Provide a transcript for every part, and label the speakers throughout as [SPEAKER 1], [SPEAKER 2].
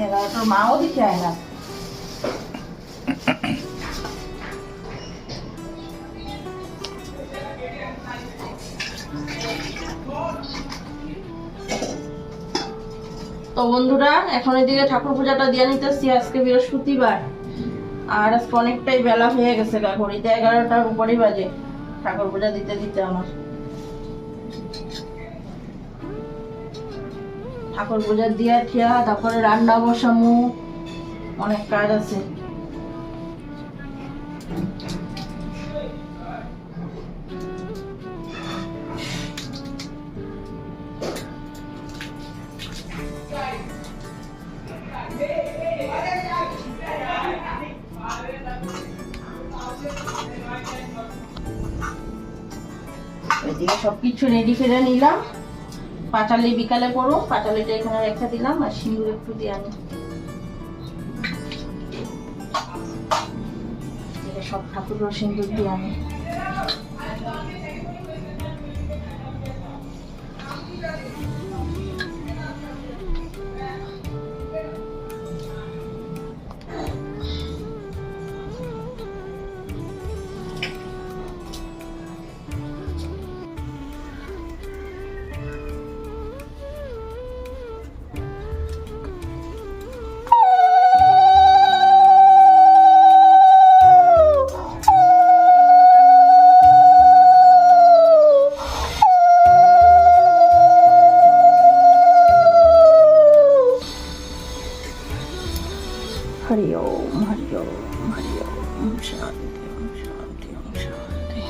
[SPEAKER 1] 11টার মাও দিতে হয় না। তো বন্ধুরা এখন এদিকে ঠাকুর পূজাটা দিয়ে নিতেছি। আজকে বৃহস্পতিবার আর আজকে অনেকটাই বেলা হয়ে গেছে, ঘড়িতে 11টার উপরেই বাজে ঠাকুর পূজা দিতে দিতে। আমার ঠাকুর পূজা দিয়া ঠিয়া তারপরে রান্না বসামু, অনেক কাজ আছে। এদিকে সবকিছু রেডি করে নিলাম। পাঁচালি বিকালে পড়ো, পাঁচালিটা এখানে রেখে দিলাম আর সিঁদুর একটু দিয়ে আনি। সব ঠাকুর সিঁদুর দিয়ে আনি। हरि ओम हरि ओम हरि ओम शांति ओम शांति ओम शांति।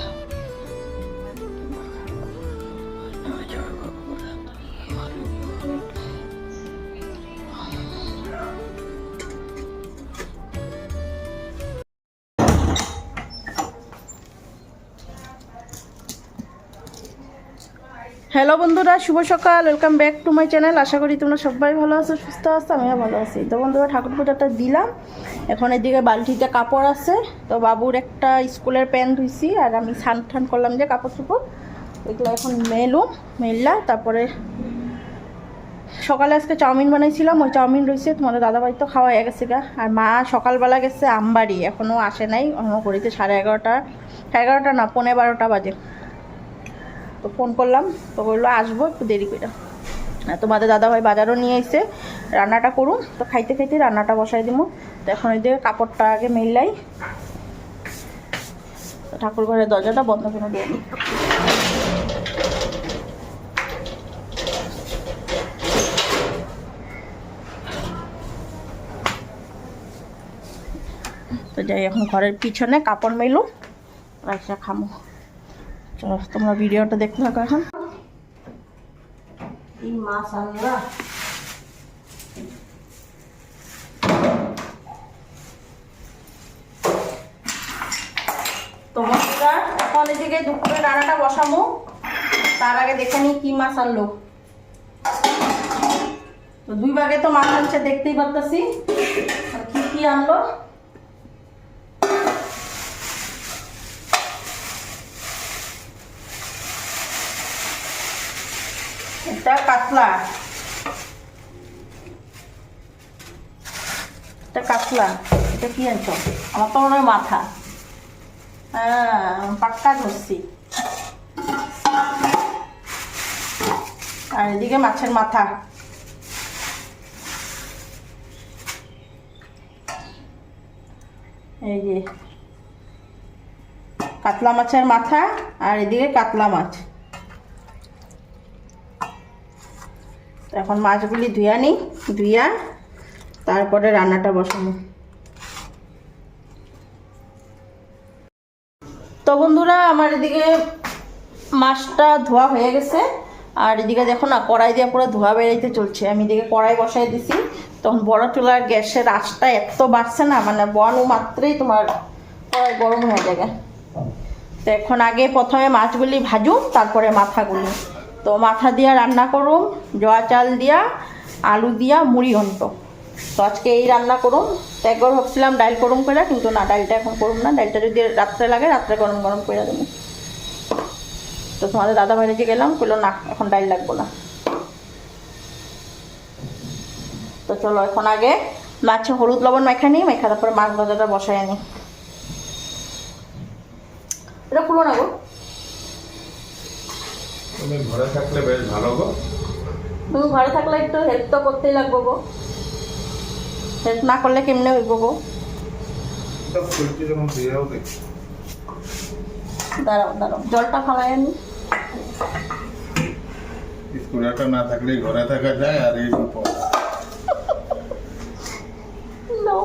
[SPEAKER 1] হ্যালো বন্ধুরা, শুভ সকাল। Welcome back to my channel. আশা করি তোমরা সবাই ভালো আছো, সুস্থ আছো, আমিও ভালো আছি। তো বন্ধুরা ঠাকুর পূজাটা দিলাম। এখন এদিকে বালতিতে কাপড় আছে, তো বাবুর একটা স্কুলের প্যান্ট ধুইছি আর আমি স্নান টান করলাম যে কাপড় চোপড় এগুলো এখন মেললা। তারপরে সকালে আজকে চাউমিন বানাইছিলাম, ওই চাউমিন রয়েছে, তোমাদের দাদাভাই তো খাওয়া হয়ে গেছে গা। আর মা সকালবেলা গেছে আমবাড়ি, এখনও আসে নাই। এখনও ঘড়িতে 11:30 না 11:15 বাজে। তো ফোন করলাম, তো বললো আসবো একটু দেরি করে। তোমাদের দাদাভাই বাজারও নিয়ে এসে রান্নাটা করুন, তো খাইতে খাইতে রান্নাটা বসাই দিব। তো এখন ওই দিকে কাপড়টা আগে মেললাই, তো ঠাকুর ঘরের দরজাটা বন্ধ করে দিয়ে নিই। তো যাই এখন ঘরের পিছনে কাপড় মেলো, রাইসা খামো। চলো তোমরা ভিডিওটা দেখতে থাকো। এখন এই মাছ আনলা, তোমার এখন এদিকে দুপুরে রান্নাটা বসামো। তার আগে দেখে নিই কি মাছ আনলো। তো 2 ভাগে তো মাছ আনছে, দেখতেই পারতেছি কি কি আনলো। এটা কাতলা, এটা কাতলা। এটা কি আনছো? আমার তো মনে হয় মাথা। হ্যাঁ পাক্কা ধরছি। আর এদিকে মাছের মাথা। এই যে কাতলা মাছের মাথা, আর এদিকে কাতলা মাছ। এখন মাছগুলি ধুয়া নিই, ধুয়া তারপরে রান্নাটা বসাবো। তো বন্ধুরা আমার এদিকে মাছটা ধোয়া হয়ে গেছে, আর এদিকে দেখো না কড়াই দিয়ে পুরো ধোয়া বেরাইতে চলছে। আমি এদিকে কড়াই বসাই দিছি। তখন বড় চুলার গ্যাসের আঁচটা এত বাড়ছে না, মানে বয়ানো মাত্রই তোমার কড়াই গরম হয়ে যাবে। তো এখন আগে প্রথমে মাছগুলি ভাজুম, তারপরে মাথাগুলি। তো মাথা দিয়া রান্না করুম, জোয়া চাল দিয়া, আলু দিয়া, মুড়ি ঘন্ট। তো আজকে এই রান্না করুম। তো একবার ভাবছিলাম ডাইল করুম করে, কিন্তু না, ডাইলটা এখন করুম না। ডাইলটা যদি রাত্রে লাগে রাত্রে গরম গরম করে দেবো। তো তোমাদের দাদা বাইরে যে গেলাম, বললো না এখন ডাইল লাগবো না। তো চলো এখন আগে মাছে হলুদ লবণ মাখা নিই, মাখা তারপরে মাছ ভাজাটা বসাই আনি। এটা খুলো না গো,
[SPEAKER 2] তুমি ঘরে থাকলে বেশ ভালো গো।
[SPEAKER 1] তুমি ঘরে থাকলে একটু হেল্প তো করতেই লাগবো গো, হেল্প না করলে কেমনে হইব গো। দাঁড়াও দাঁড়াও, জলটা ফালাই আনি।
[SPEAKER 2] স্কুলটা না থাকলে ঘরে থাকা যায়, আর এই
[SPEAKER 1] No.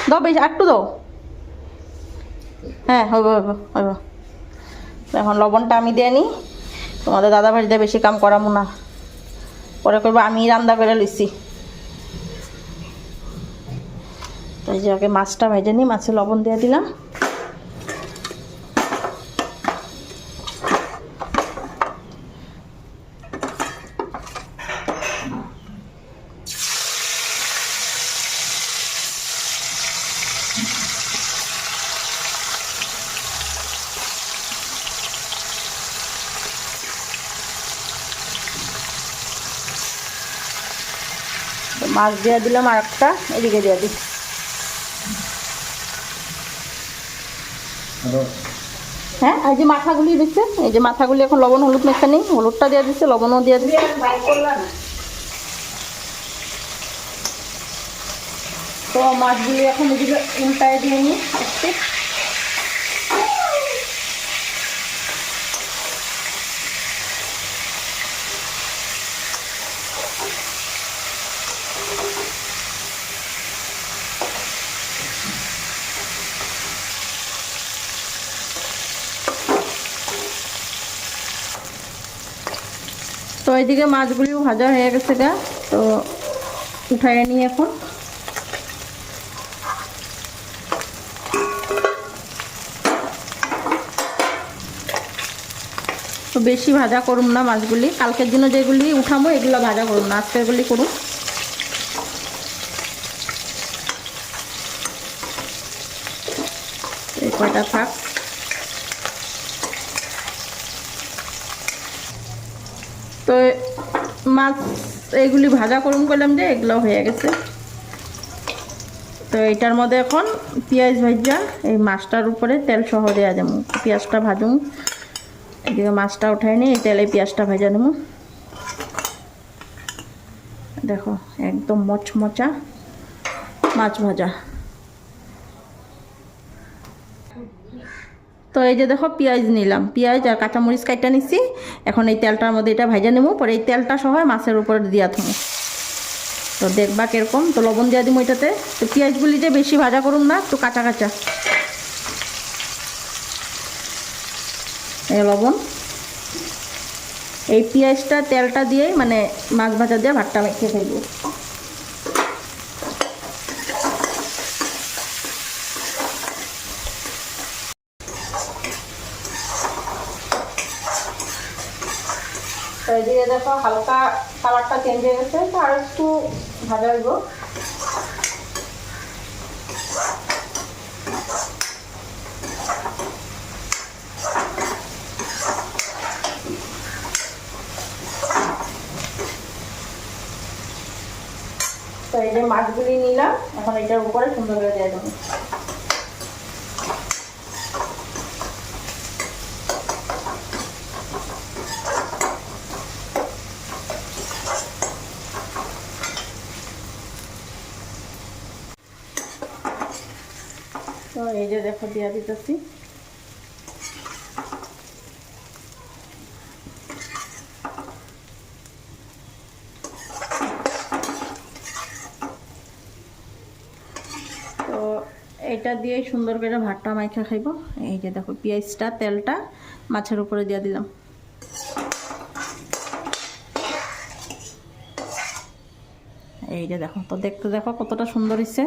[SPEAKER 1] দাও বেশ, একটু দাও। হ্যাঁ হইব হইব হইব। এখন লবণটা আমি দিয়ে নিই, তোমাদের দাদা ভাইটা বেশি কাম করামো না, পরে করবো আমি রান্না করে লইছি। তো এই যে আগে মাছটা ভেজে নিই, মাছে লবণ দিয়ে দিলাম। মাছ দিয়ে দিলাম, আর একটা এদিকে দিয়ে দিই। হ্যাঁ, এই যে মাথাগুলি দিচ্ছে, এই যে মাথাগুলি এখন লবণ হলুদ মেখা নেই, হলুদটা দিয়ে দিচ্ছে, লবণও দিয়ে দিচ্ছে। তো মাছগুলি এখন এদিকে উল্টায় দিয়ে নিই একটু। তো এইদিকে মাছগুলিও ভাজা হয়ে গেছে গা, তো উঠাই নিই এখন। তো বেশি ভাজা করুম না মাছগুলি, কালকের জন্য যেগুলি উঠামো এগুলো ভাজা করুম না, আজকেরগুলি করুম। এই কয়টা থাক। তো মাছ এইগুলি ভাজা করুন বললাম যে, এগুলো হয়ে গেছে। তো এইটার মধ্যে এখন পেঁয়াজ ভাজা এই মাছটার উপরে তেল সহ দেওয়া যাবো, পেঁয়াজটা ভাজুম। এদিকে মাছটা উঠাই নিই, এই তেলে পেঁয়াজটা ভাজা নেব। দেখো একদম মচমচা মাছ ভাজা। তো এই যে দেখো পেঁয়াজ নিলাম, পেঁয়াজ আর কাঁচামরিচ কাটা নিচ্ছি। এখন এই তেলটার মধ্যে এটা ভাজা নেবো, পরে এই তেলটা সহ মাছের উপরে দিয়া থাকবো। তো দেখবা কিরকম। তো লবণ দিয়ে দিব এটাতে। তো পেঁয়াজগুলি যে বেশি ভাজা করুন না, একটু কাঁচা কাঁচা। এই লবণ, এই পেঁয়াজটা তেলটা দিয়েই মানে মাছ ভাজা দিয়ে ভাতটা মেখে ফেলবো। তো এদিকে দেখো হালকা কালারটা চেঞ্জ হয়ে গেছে, তো আর একটু ভাজা হইব। তো এই যে মাছগুলি নিলাম, এখন এটার উপরে সুন্দর করে দিয়ে দেবো। তো এই যে দেখো দিয়া দিতেছি। তো এটা দিয়েই সুন্দর করে ভাতটা মাইখা খাইব। এই যে দেখো পেঁয়াজটা তেলটা মাছের উপরে দিয়ে দিলাম। এই যে দেখো, তো দেখতে দেখো কতটা সুন্দর হয়েছে।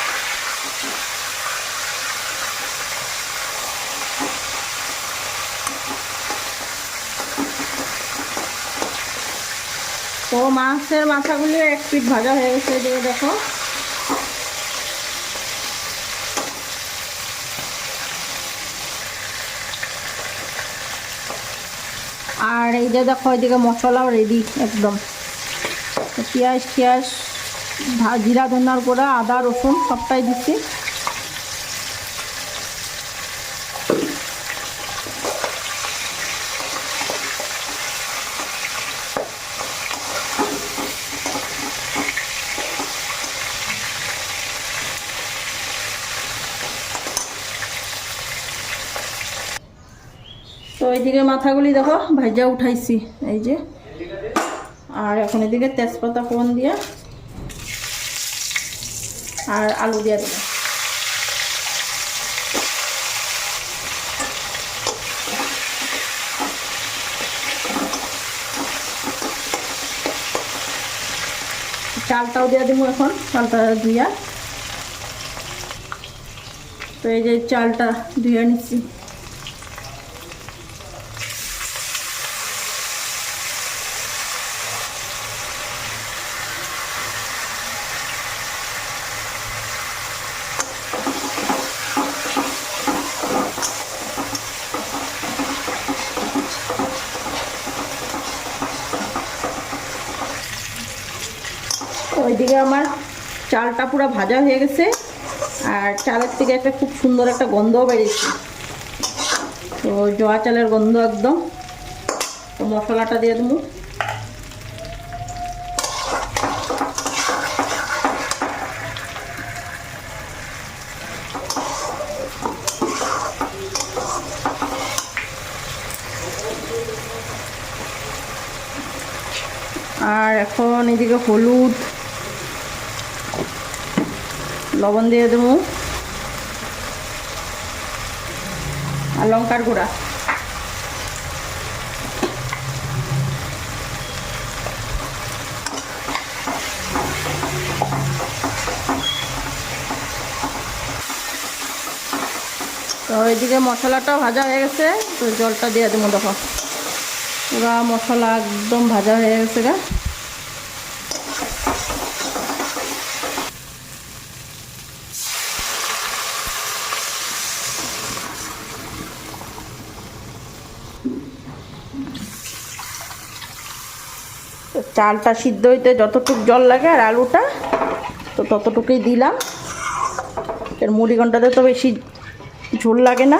[SPEAKER 1] তো তো মাছের মাথাগুলো এক পিঠ ভাজা হয়ে গেছে, এদিকে দেখো। আর এই যে দেখো এদিকে মশলাও রেডি একদম। পেঁয়াজ টিয়াজ, জিরা ধনার গুঁড়া, আদা রসুন সবটাই দিচ্ছি। তো এইদিকে মাথাগুলি দেখো ভাজা উঠাইছি এই যে। আর এখন এদিকে তেজপাতা ফোড়ন দিয়ে আর আলু দিয়ে দেবো। চালটাও দিয়ে দেবো এখন, চালটা ধুইয়া। তো এই যে চালটা ধুয়ে নিচ্ছি। ওইদিকে আমার চালটা পুরো ভাজা হয়ে গেছে, আর চালের থেকে একটা খুব সুন্দর একটা গন্ধও বেরিয়েছে। তো জোয়া চালের গন্ধ একদম। তো মশলাটা দিয়ে দেবো। আর এখন এদিকে হলুদ লবণ দিয়ে দেবো আর লঙ্কার গুঁড়া। তো এদিকে মশলাটাও ভাজা হয়ে গেছে। তো জলটা দিয়ে দেবো। দেখো পুরা মশলা একদম ভাজা হয়ে গেছে গা। চালটা সিদ্ধ হইতে যতটুকু জল লাগে আর আলুটা তো ততটুকুই দিলাম। এর মুড়িঘণ্টাতে তো বেশি ঝোল লাগে না,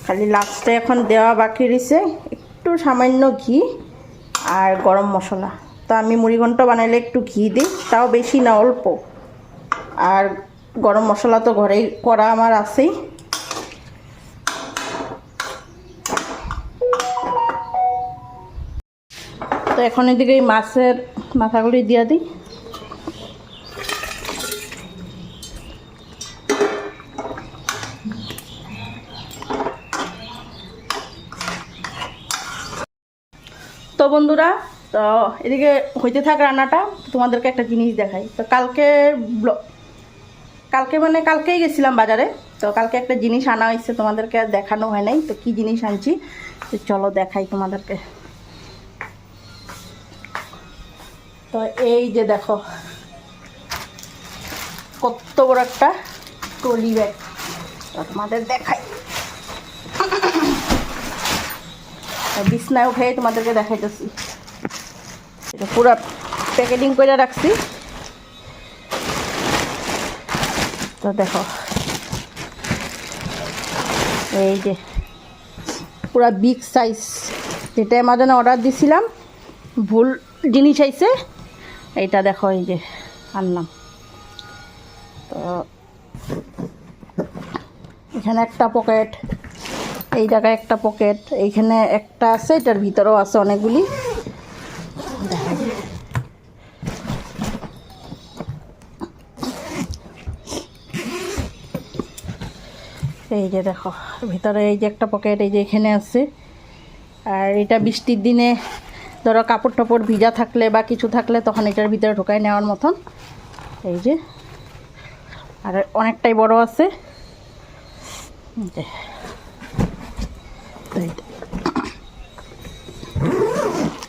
[SPEAKER 1] খালি লাস্টে এখন দেওয়া বাকি রয়েছে একটু সামান্য ঘি আর গরম মশলা। তো আমি মুড়িঘণ্টা বানাইলে একটু ঘি দিই, তাও বেশি না অল্প। আর গরম মশলা তো ঘরেই করা আমার আছেই। তো এখন এদিকে এই মাছের মাথাগুলি দিয়ে দিই। তো বন্ধুরা, তো এদিকে হইতে থাক রান্নাটা, তোমাদেরকে একটা জিনিস দেখাই। তো কালকেই গেছিলাম বাজারে। তো কালকে একটা জিনিস আনা হয়েছে, তোমাদেরকে আর দেখানো হয় নাই। তো কি জিনিস আনছি তো চলো দেখাই তোমাদেরকে। তো এই যে দেখো কত বড় একটা ট্রলি ব্যাগ, তোমাদের দেখাই। বিছনায় উঠে তোমাদেরকে দেখাইতেছি। এটা পুরো প্যাকেটিং করে রাখছি। তো দেখো এই যে পুরা বিগ সাইজ, যেটা অ্যামাজনে অর্ডার দিছিলাম ভুল জিনিস আইছে। এইটা দেখো এই যে আনলাম। তো এখানে একটা পকেট, এই জায়গায় একটা পকেট, এইখানে একটা আছে, এটার ভিতরেও আছে অনেকগুলি। এই যে দেখো ভিতরে এই যে একটা পকেট, এই যে এখানে আছে। আর এটা বৃষ্টির দিনে ধরো কাপড় টাপড় ভিজা থাকলে বা কিছু থাকলে তখন এটার ভিতরে ঢোকায় নেওয়ার মতন। এই যে আর অনেকটাই বড় আছে।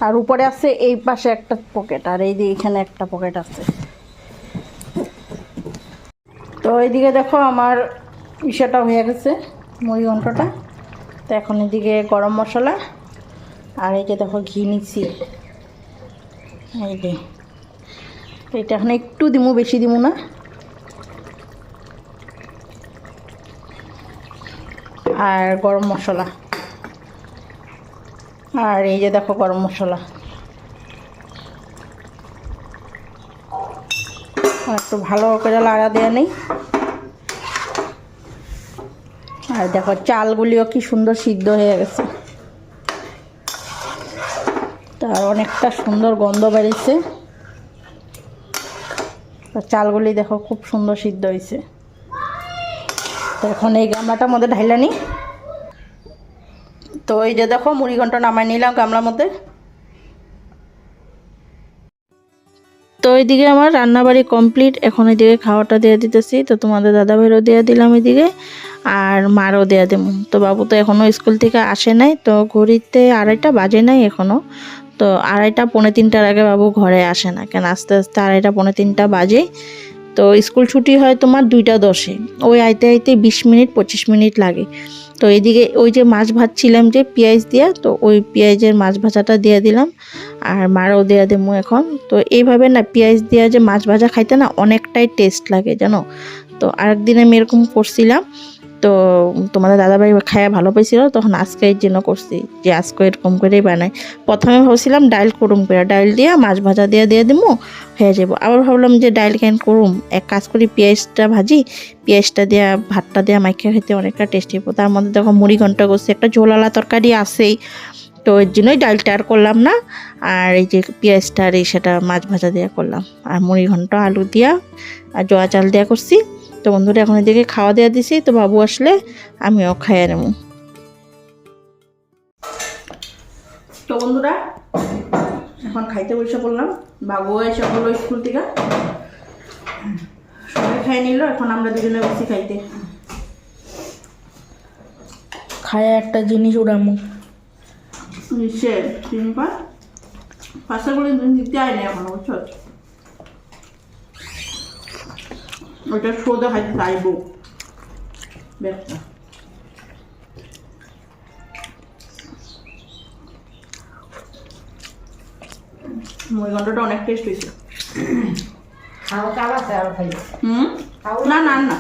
[SPEAKER 1] আর উপরে আছে এই পাশে একটা পকেট, আর এই দিকে এখানে একটা পকেট আছে। তো এইদিকে দেখো আমার ইসেটা হয়ে গেছে, মুড়ি ঘন্টটা। তো এখন এদিকে গরম মশলা, আর এই যে দেখো ঘি নিচ্ছি, এই যে এটা এখন একটু দিমু, বেশি দিমু না। আর গরম মশলা, আর এই যে দেখো গরম মশলা, আর একটু ভালো করে লাগা দেওয়া নেই। আর দেখো চালগুলিও কি সুন্দর সিদ্ধ হয়ে গেছে, তার অনেকটা সুন্দর গন্ধ বেরিয়েছে। চালগুলি দেখো খুব সুন্দর সিদ্ধ হয়েছে। তো এখন এই গামলাটার মধ্যে ঢাইলা নিই। তো এই যে দেখো মুড়ি ঘন্ট নামাই নিলাম গামলার মধ্যে। তো এইদিকে আমার রান্নাবাড়ি কমপ্লিট, এখন এইদিকে খাওয়াটা দিয়ে দিতেছি। তো তোমাদের দাদাভাইরও দিয়ে দিলাম এদিকে, আর মারও দেওয়া দেবো। তো বাবু তো এখনও স্কুল থেকে আসে নাই, তো ঘড়িতে 2:30 বাজে নাই এখনও। তো 2:30 পৌনে 3টার আগে বাবু ঘরে আসে না, কেন আস্তে আস্তে 2:30 পৌনে 3টা বাজে। তো স্কুল ছুটি হয় তোমার 2টা 10-এ, ওই আইতে আইতে 20 মিনিট 25 মিনিট লাগে। তো এইদিকে ওই যে মাছ ভাজছিলাম যে পেঁয়াজ দিয়া, তো ওই পেঁয়াজের মাছ ভাজাটা দিয়ে দিলাম, আর মারও দেওয়া দেবো এখন। তো এইভাবে না পেঁয়াজ দেওয়া যে মাছ ভাজা খাইতে না অনেকটাই টেস্ট লাগে জানো। তো আরেকদিন আমি এরকম করছিলাম, তো তোমাদের দাদাভাই খাইয়া ভালো পাইছিল, তখন আজকে এর জন্য করছি যে আজকে এরকম করেই বানাই। প্রথমে ভাবছিলাম ডাইল করুম করে, ডাইল দিয়া মাছ ভাজা দিয়ে দেবো, হয়ে যাবো। আবার ভাবলাম যে ডাইল কেন করুম, এক কাজ করি পেঁয়াজটা ভাজি, পেঁয়াজটা দেওয়া ভাতটা দেওয়া মাইখা খেতে অনেকটা টেস্টি হবো। তার মধ্যে দেখো মুড়ি ঘন্ট করছি, একটা ঝোলালা তরকারি আছেই, তো এর জন্যই ডালটা আর করলাম না। আর এই যে পেঁয়াজটা আর এই সেটা মাছ ভাজা দিয়ে করলাম, আর মুড়ি ঘন্ট আলু দিয়া আর জোয়া চাল দেওয়া করছি। তো বন্ধুরা এখন এদিকে খাওয়া দেওয়া দিছি, তো বাবু আসলে আমিও খাইয়ে নেব। তো বন্ধুরা এখন খাইতে বসে পড়লাম, বাবু এসে বললো স্কুল থেকে, সবাই খাই নিল, এখন আমরা দুজনে বসি খাইতে।
[SPEAKER 3] খায় একটা জিনিস উড়ামু
[SPEAKER 1] সে সিম্পা পাশে করে দিতে আয় না এখনো, বুঝছো? ওইটা সোদা খাইতে চাইবো ব্যাগটা। মুড়ি ঘন্টটা অনেক টেস্ট হয়েছে।
[SPEAKER 3] খাও কালা চাল খাই
[SPEAKER 1] না না না